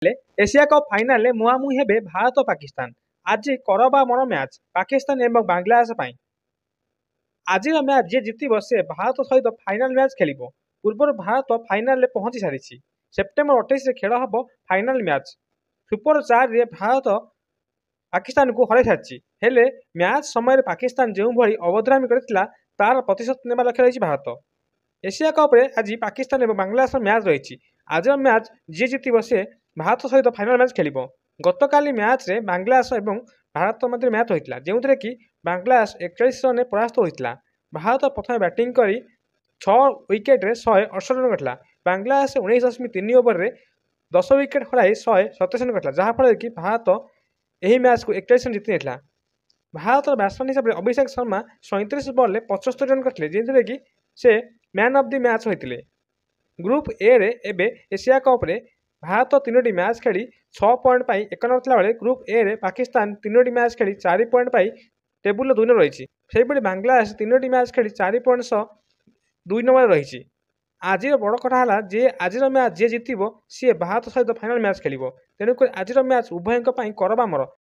Asia cup final मुहांमुही हेबे भारत और पाकिस्तान। आज करबा मन मैच पाकिस्तान एवं बांग्लादेश पाई। आज मैच जी जितब से भारत सहित फाइनाल मैच खेल। पूर्व भारत फाइनाल पहुंची सारी। सेप्टेम्बर 28 खेल हम फाइनाल मैच। सुपर 4 रे भारत पाकिस्तान को हर सारी। हेले मैच समय पाकिस्तान जो भाई अवधरामी करथिला तार प्रतिशत नेबा लक्ष्य रही भारत। एशिया कप आज पाकिस्तान और बांग्लादेश मैच रही। आज मैच जी जितब से भारत सहित फाइनाल मैच खेल। गतकाली मैच रे बांग्लादेश और भारत मध्य मैच होता जो कि बांग्लादेश 41 रन परास्त होता। भारत प्रथम बैटिंग कर 6 विकेट 168 रन करता। बांग्लादेश 19.3 ओवर में 10 विकेट हर 127 रन करता जहाँफल कि भारत यही मैच को 41 रन जीति नहीं। भारत बैट्समैन हिसाब से अभिषेक शर्मा 37 बॉल 75 रन करते जितने कि से मैन ऑफ द मैच होते। ग्रुप ए रे एबे एशिया कप रे भारत 3टी मैच खेली 6 पॉइंट पाई 1 नंबर बेले ग्रुप ए रे पाकिस्तान 3टी मैच खेली 4 पॉइंट पाई टेबुल 2 नंबर रही। से बांग्लादेश 3टी मैच खेली 4 पॉइंट 2 नंबर रही। आज बड़ कथा है जे आज मैच जी जितब सी भारत सहित फाइनाल मैच खेल। तेणुक आज मैच उभयों करबा मर